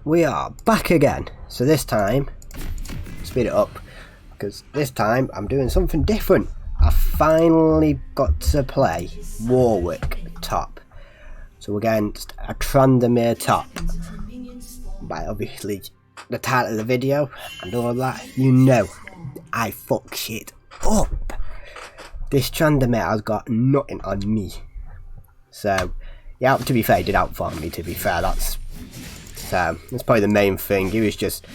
We are back again. So this time, speed it up, because this time I'm doing something different. I finally got to play Warwick top. So we're getting a Trandomere top. By obviously the title of the video and all that, you know I fuck shit up. This Trandomere has got nothing on me. So yeah, to be fair, he did outfarm me, to be fair. That's probably the main thing. He was just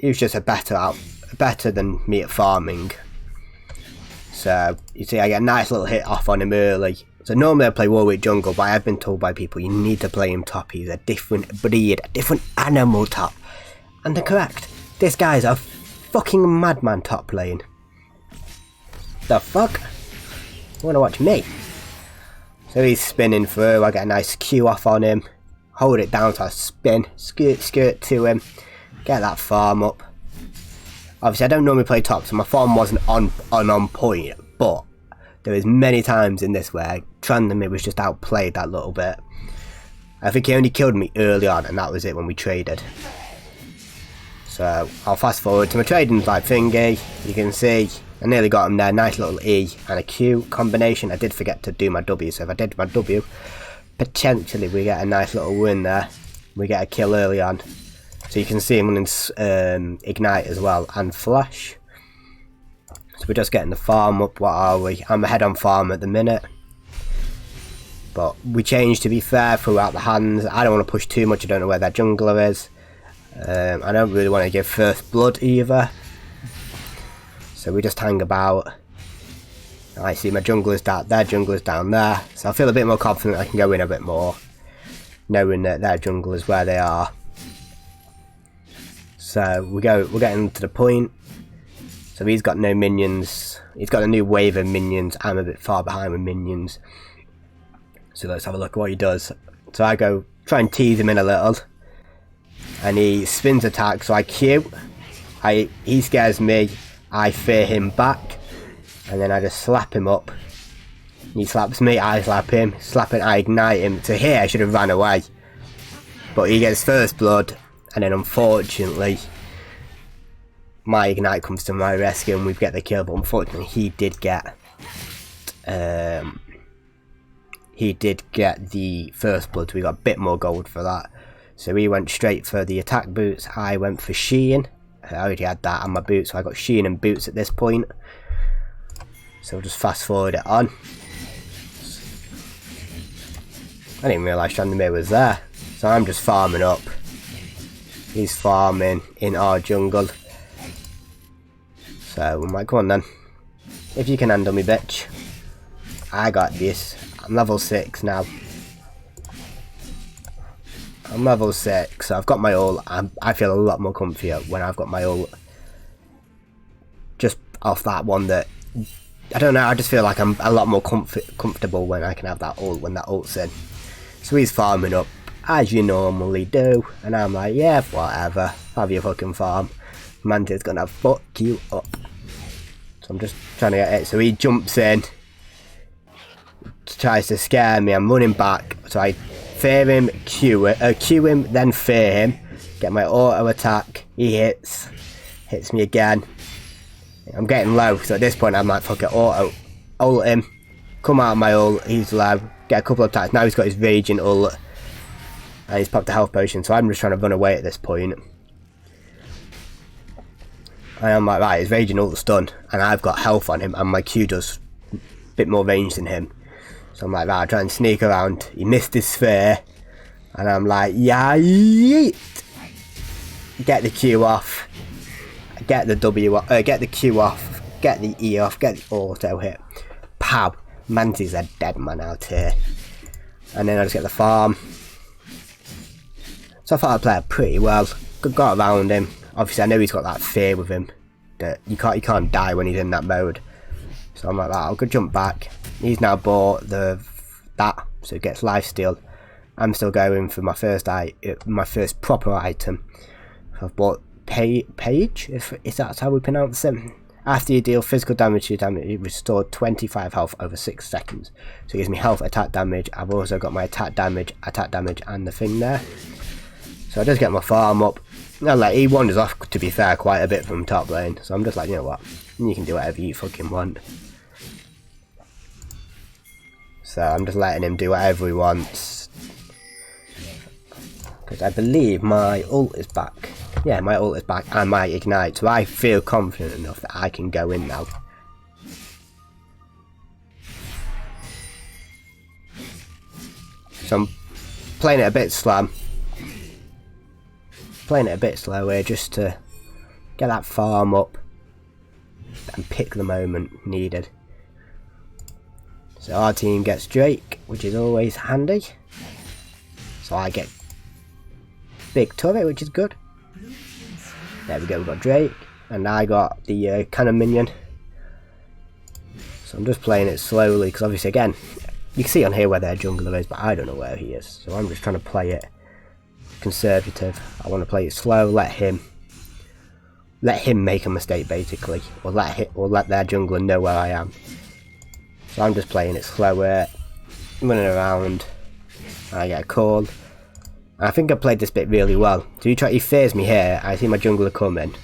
a better than me at farming. So you see, I get a nice little hit off on him early. So normally I play Warwick jungle, but I have been told by people you need to play him top. He's a different breed, a different animal top. And they're correct. This guy's a fucking madman top lane. The fuck? You wanna watch me? So he's spinning through. I get a nice Q off on him. Hold it down so I spin, skirt to him, get that farm up. Obviously I don't normally play top, so my farm wasn't on point, but there was many times in this where Trandomere was just outplayed that little bit. I think he only killed me early on, and that was it when we traded. So I'll fast forward to my trading like thingy. You can see I nearly got him there. Nice little E and a Q combination. I did forget to do my W, so if I did my W, potentially we get a nice little win there. We get a kill early on. So you can see him running Ignite as well and Flash. So we're just getting the farm up. What are we? I'm ahead on farm at the minute. But we changed, to be fair, throughout the hands. I don't want to push too much. I don't know where their jungler is. I don't really want to give first blood either. So we just hang about. I see my jungler's down, their jungler's down there, so I feel a bit more confident I can go in a bit more, knowing that their jungle is where they are. So we're getting to the point. So he's got no minions. He's got a new wave of minions. I'm a bit far behind with minions. So let's have a look at what he does. So I go try and tease him in a little, and he spins attack. So I Q. He scares me. I fear him back. And then I just slap him up. He slaps me, I slap him. Slapping, I ignite him. So here I should have ran away. But he gets first blood. And then unfortunately, my ignite comes to my rescue and we get the kill. But unfortunately he did get the first blood. So we got a bit more gold for that. So he went straight for the attack boots. I went for Sheen. I already had that on my boots. So I got Sheen and boots at this point. So we'll just fast forward it on. I didn't realise Trandomere was there. So I'm just farming up. He's farming in our jungle. So I'm like, come on then. If you can handle me, bitch. I got this. I'm level 6 now. I'm level 6. So I've got my ult. I feel a lot more comfier when I've got my ult. Just off that one that... I don't know, I just feel like I'm a lot more comfortable when I can have that ult, when that ult's in. So he's farming up, as you normally do, and I'm like, yeah, whatever, have your fucking farm. Mantis gonna fuck you up. So I'm just trying to get it. So he jumps in, tries to scare me, I'm running back, so I fear him, Q him, then fear him, get my auto attack, he hits me again. I'm getting low, so at this point I'm like, fuck it, ult him, come out of my ult, he's low, get a couple of attacks. Now he's got his raging ult, and he's popped a health potion, so I'm just trying to run away at this point. And I'm like, right, his raging ult's done, and I've got health on him, and my Q does a bit more range than him. So I'm like, right, I'll try and sneak around. He missed his sphere, and I'm like, yeah, yeet. Get the Q off. Get the W off, get the Q off, get the E off, get the auto hit. Pow! Mantis a dead man out here. And then I just get the farm. So I thought I played it pretty well. Got around him. Obviously I know he's got that fear with him. That you can't die when he's in that mode. So I'm like, I'll go jump back. He's now bought that, so he gets lifesteal. I'm still going for my first proper item. I've bought Page, if that's how we pronounce it. After you deal physical damage to your damage, you restore 25 health over 6 seconds. So it gives me health, attack damage. I've also got my attack damage, and the thing there. So I just get my farm up. No, like, he wanders off, to be fair, quite a bit from top lane. So I'm just like, you know what? You can do whatever you fucking want. So I'm just letting him do whatever he wants. Because I believe my ult is back. Yeah, my ult is back and my ignite. So I feel confident enough that I can go in now. So I'm playing it a bit slow. Playing it a bit slower just to get that farm up and pick the moment needed. So our team gets Drake, which is always handy. So I get big turret, which is good. There we go, we got Drake, and I got the cannon minion. So I'm just playing it slowly, because obviously again, you can see on here where their jungler is, but I don't know where he is. So I'm just trying to play it conservative. I want to play it slow, let him make a mistake basically, or let their jungler know where I am. So I'm just playing it slower, running around. I get a call. And I think I played this bit really well. So he fears me here. I see my jungler coming.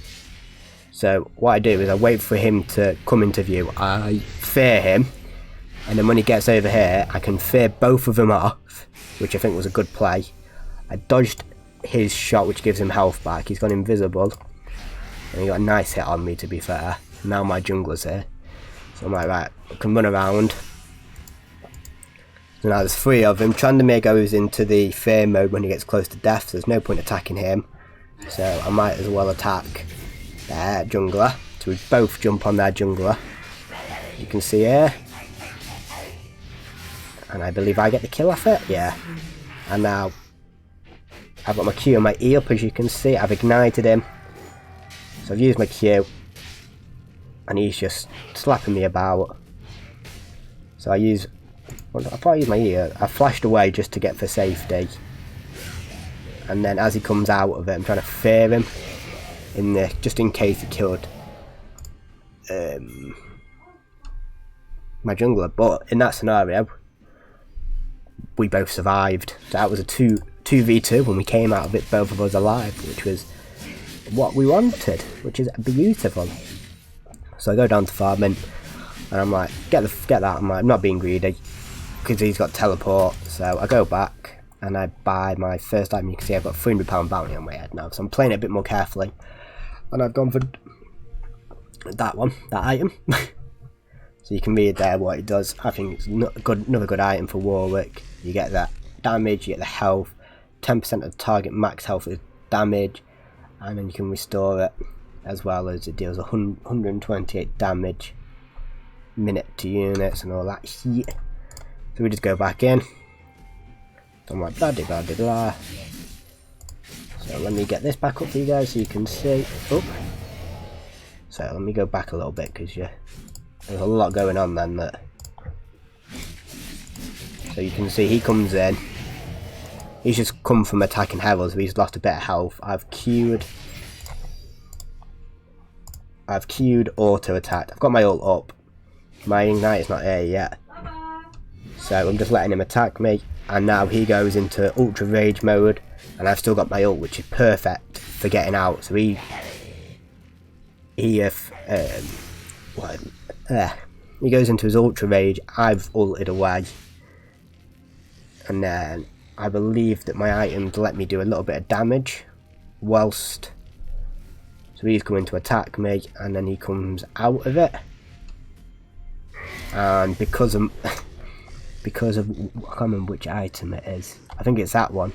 So what I do is I wait for him to come into view. I fear him, and then when he gets over here, I can fear both of them off, which I think was a good play. I dodged his shot, which gives him health back. He's gone invisible, and he got a nice hit on me, to be fair. Now my jungler's here, so I'm like, right, I can run around. So now there's 3 of them. Trandamir goes into the fear mode when he gets close to death, so there's no point attacking him. So I might as well attack their jungler. So we both jump on their jungler. You can see here. And I believe I get the kill off it, yeah. And now I've got my Q and my E up, as you can see. I've ignited him. So I've used my Q. And he's just slapping me about. So I probably use my E. I flashed away just to get for safety. And then as he comes out of it, I'm trying to fear him. Just in case he killed my jungler. But in that scenario, we both survived. So that was a 2v2 when we came out of it, both of us alive, which was what we wanted, which is beautiful. So I go down to farming, and I'm like, get that. I'm like, I'm not being greedy, because he's got teleport. So I go back, and I buy my first item. You can see I've got £300 bounty on my head now, so I'm playing it a bit more carefully. And I've gone for that item. So you can read there what it does. I think it's another good item for Warwick. You get that damage, you get the health, 10% of the target max health is damage, and then you can restore it, as well as it deals 128 damage minute to units and all that shit. So we just go back in. So I'm like, blah de blah de blah. So let me get this back up for you guys so you can see. Oh. So let me go back a little bit, because there's a lot going on then. So you can see he comes in. He's just come from attacking Herald, so he's lost a bit of health. I've queued auto attack. I've got my ult up. My ignite is not here yet. So I'm just letting him attack me. And now he goes into ultra rage mode. And I've still got my ult, which is perfect for getting out. So he goes into his ultra rage. I've ulted away. And then I believe that my items let me do a little bit of damage whilst. So he's coming to attack me, and then he comes out of it. And because of I can't remember which item it is. I think it's that one.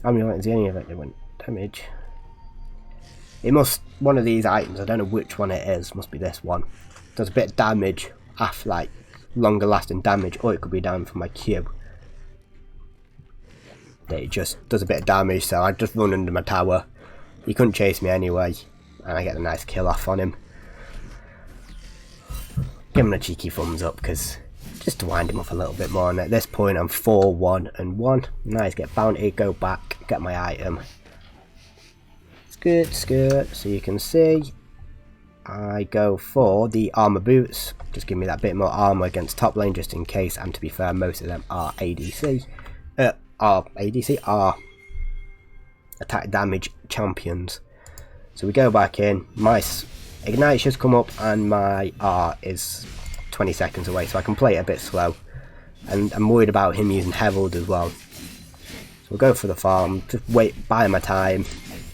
How many items any of it that went damage? It must one of these items. I don't know which one it is. Must be this one. Does a bit of damage after, like, longer lasting damage, or it could be down from my Q. It just does a bit of damage, so I just run under my tower. He couldn't chase me anyway, and I get a nice kill off on him. Give him a cheeky thumbs up, because just to wind him up a little bit more. And at this point I'm 4-1-1. Nice, get bounty, go back, get my item. Skirt. So you can see I go for the armor boots. Just give me that bit more armor against top lane, just in case. And to be fair, most of them are ADC. attack damage champions. So we go back in, my ignite just come up and my R is 20 seconds away, so I can play it a bit slow. And I'm worried about him using Herald as well. So we'll go for the farm, just wait, buy my time,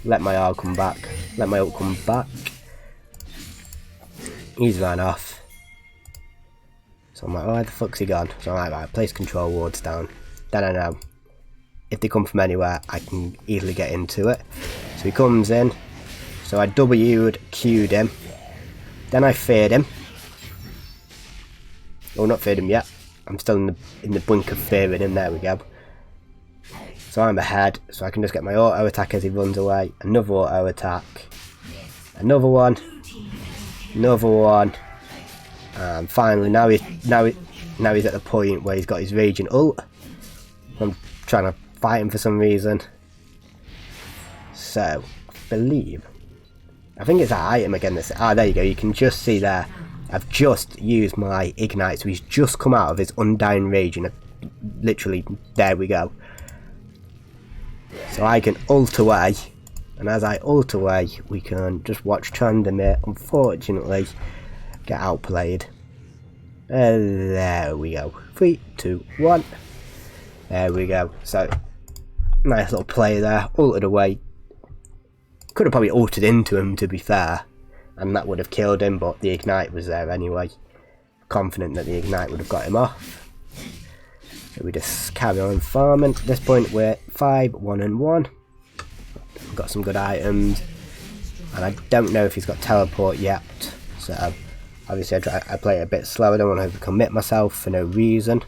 let my R come back, let my ult come back. He's ran off. So I'm like, where the fuck's he gone? So I'm like, right, place control wards down. Then I know, if they come from anywhere, I can easily get into it. So he comes in. So I W'd, Q'd him. Then I feared him. Oh, not feared him yet. I'm still in the blink of fearing him. There we go. So I'm ahead. So I can just get my auto attack as he runs away. Another auto attack. Another one. Another one. And finally, now he's at the point where he's got his raging ult. I'm trying to fight him for some reason. So, I think it's that item again. There you go. You can just see there. I've just used my ignite, so he's just come out of his undying rage, and literally, there we go. So I can ult away, and as I ult away, we can just watch Tryndamere, unfortunately, get outplayed. There we go. 3, 2, 1. There we go. So, nice little play there. Ulted away. Could have probably ulted into him, to be fair, and that would have killed him, but the ignite was there anyway. Confident that the ignite would have got him off. So we just carry on farming. At this point we're 5, 1 and 1. We've got some good items, and I don't know if he's got teleport yet, so obviously I play it a bit slow. I don't want to overcommit myself for no reason.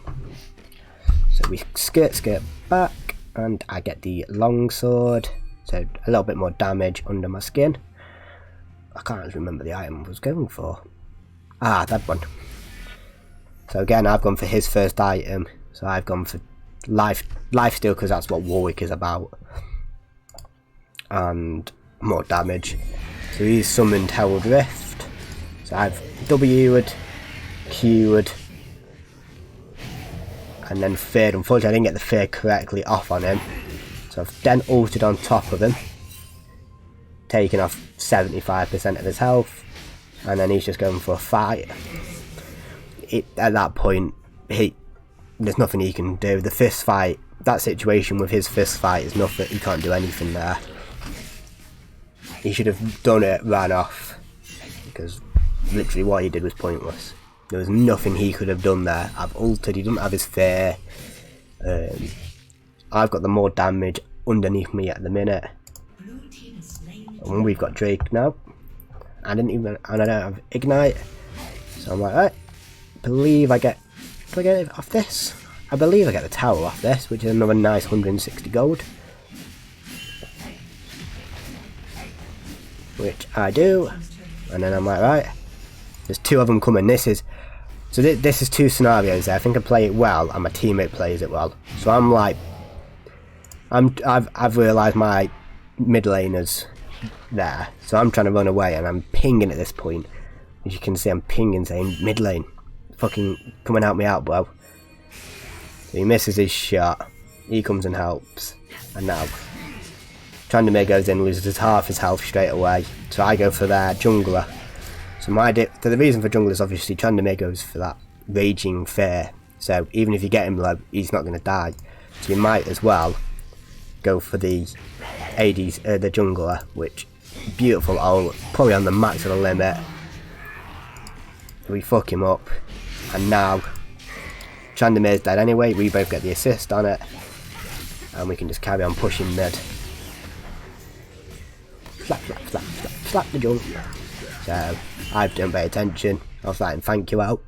So we skirt back, and I get the longsword. So a little bit more damage under my skin. I can't remember the item I was going for. Ah, that one. So again, I've gone for his first item. So I've gone for lifesteal, because that's what Warwick is about. And more damage. So he's summoned Herald Rift. So I've W'd, Q'd, and then feared. Unfortunately, I didn't get the fear correctly off on him. So I've then ulted on top of him, taking off 75% of his health, and then he's just going for a fight. At that point, there's nothing he can do. The fist fight, that situation with his fist fight is nothing. He can't do anything there. He should have done it, ran off, because literally what he did was pointless. There was nothing he could have done there. I've ulted, he doesn't have his fear. I've got the more damage underneath me at the minute. And we've got Drake now. I don't have ignite. So I'm like, right, believe I get, do I get it off this? I believe I get the tower off this, which is another nice 160 gold. Which I do. And then I'm like, right, there's two of them coming. This is two scenarios there. I think I play it well and my teammate plays it well. So I'm like, I've realised my mid laner's there, so I'm trying to run away and I'm pinging at this point. As you can see, I'm pinging saying mid lane, fucking come and help me out, bro. So he misses his shot, he comes and helps, and now Tryndamere goes in, loses half his health straight away. So I go for their jungler. So the reason for jungler is obviously Tryndamere goes for that raging fear. So even if you get him low, he's not going to die. So you might as well go for the AD's, the jungler, which beautiful ult, probably on the max of the limit. We fuck him up, and now Tryndamere's dead anyway. We both get the assist on it, and we can just carry on pushing mid. Slap, slap, slap, slap, slap the jungler. So I don't pay attention. I was like, thank you out.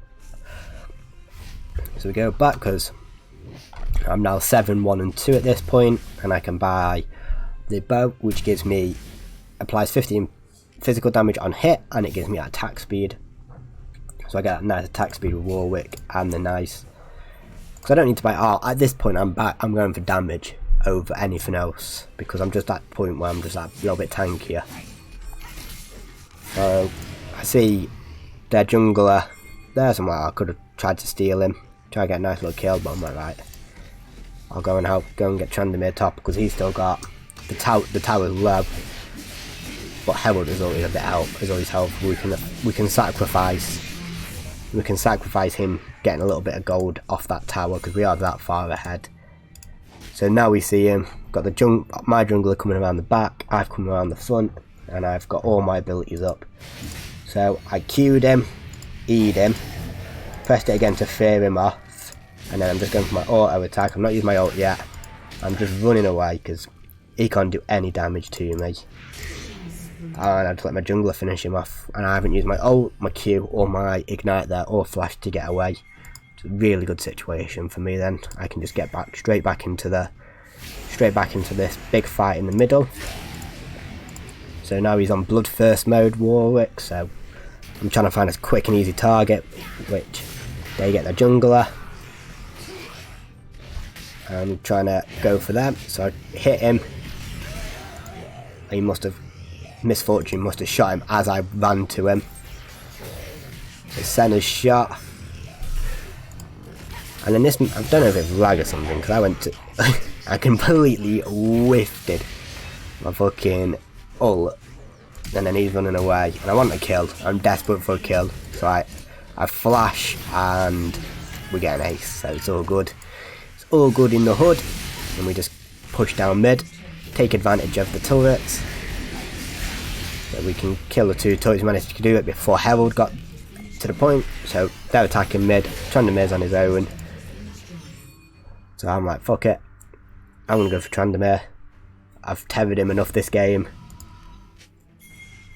So we go back because I'm now 7, 1 and 2 at this point, and I can buy the bow, which gives me, applies 15 physical damage on hit, and it gives me attack speed. So I get that nice attack speed with Warwick, and the nice, because I don't need to buy art. At this point I'm going for damage over anything else, because I'm just at the point where I'm just like a little bit tankier. So I see their jungler there, so I'm like, I could have tried to steal him, try to get a nice little kill, but I'm like, right, I'll go and get Tryndamere top, because he's still got the tower's low, but Herald is always a bit is always helpful. We can sacrifice him getting a little bit of gold off that tower because we are that far ahead. So now we see him, got my jungler coming around the back, I've come around the front, and I've got all my abilities up. So I Q'd him, E'd him, pressed it again to fear him off, and then I'm just going for my auto attack. I'm not using my ult yet, I'm just running away because he can't do any damage to me. And I just let my jungler finish him off, and I haven't used my ult, my Q, or my ignite there, or flash to get away. It's a really good situation for me then. I can just get straight back into this big fight in the middle. So now he's on bloodthirst mode, Warwick, so I'm trying to find a quick and easy target, which they get the jungler. I'm trying to go for them, so I hit him. He must have, Misfortune must have shot him as I ran to him. So Senna's shot. And then this, I don't know if it's lag or something, because I went to, I completely whiffed my fucking ult. And then he's running away, and I want a kill. I'm desperate for a kill, so I flash, and we get an ace, so it's all good. It's all good in the hood, and we just push down mid, take advantage of the turrets, so we can kill the 2 turrets. We managed to do it before Herald got to the point, so they're attacking mid, Trandamir's on his own. So I'm like, fuck it, I'm gonna go for Trandamir. I've tethered him enough this game.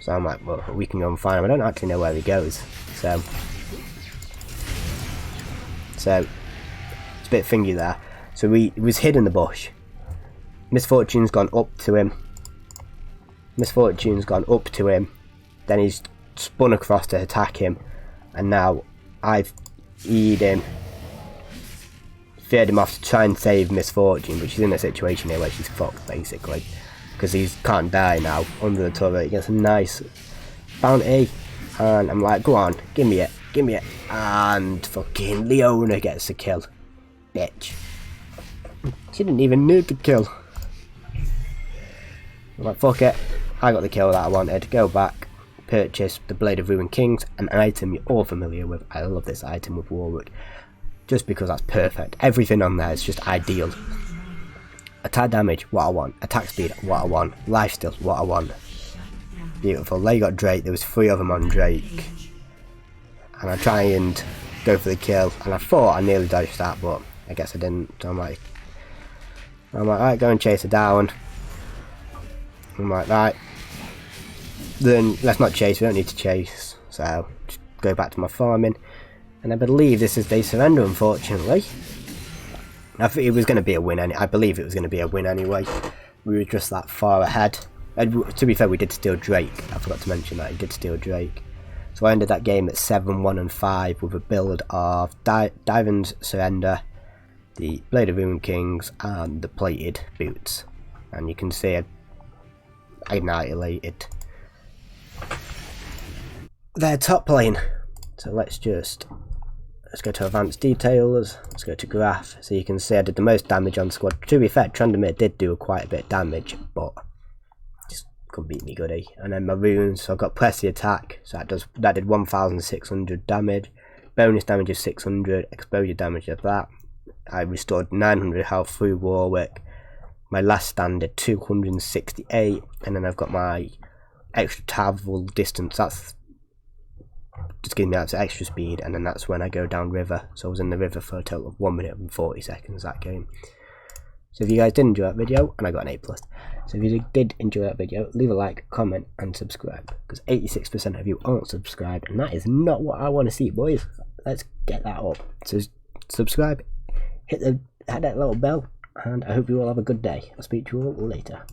So I'm like, well, we can go and find him. I don't actually know where he goes. So it's a bit thingy there. So he was hid in the bush. Misfortune's gone up to him. Then he's spun across to attack him. And now I've E'd him. Feared him off to try and save Misfortune, but she's in a situation here where she's fucked basically, because he can't die now under the turret. He gets a nice bounty, and I'm like, go on, give me it, and fucking Leona gets the kill, bitch. She didn't even need the kill. I'm like, fuck it, I got the kill that I wanted. Go back, purchase the Blade of Ruined Kings, an item you're all familiar with. I love this item with Warwick, just because that's perfect. Everything on there is just ideal. Attack damage, what I want. Attack speed, what I want. Lifesteal, what I want. Beautiful. They got Drake. There was 3 of them on Drake. And I try and go for the kill. And I thought I nearly dodged that, but I guess I didn't. So I'm like, right, go and chase her down. I'm like, right. Then let's not chase. We don't need to chase. So just go back to my farming. And I believe this is they surrender, unfortunately. I think it was going to be a win. I believe it was going to be a win anyway. We were just that far ahead. And to be fair, we did steal Drake. I forgot to mention that. He did steal Drake. So I ended that game at 7-1-5 with a build of Divin's Surrender, the Blade of Ruined Kings, and the Plated Boots. And you can see I annihilated their top lane. So let's go to advanced details, let's go to graph, so you can see I did the most damage on squad. To be fair, Trandamir did do quite a bit of damage, but just couldn't beat me, goodie. And then my runes, so I've got press the attack, so that did 1,600 damage, bonus damage of 600, exposure damage of that. I restored 900 health through Warwick. My last stand did 268, and then I've got my extra travel distance, that's just giving me out to extra speed, and then that's when I go down river. So I was in the river for a total of 1 minute and 40 seconds that game. So if you guys did enjoy that video, and I got an A+. So if you did enjoy that video, leave a like, comment and subscribe, because 86% of you aren't subscribed, and that is not what I want to see, boys. Let's get that up. So subscribe, hit that little bell, and I hope you all have a good day. I'll speak to you all later.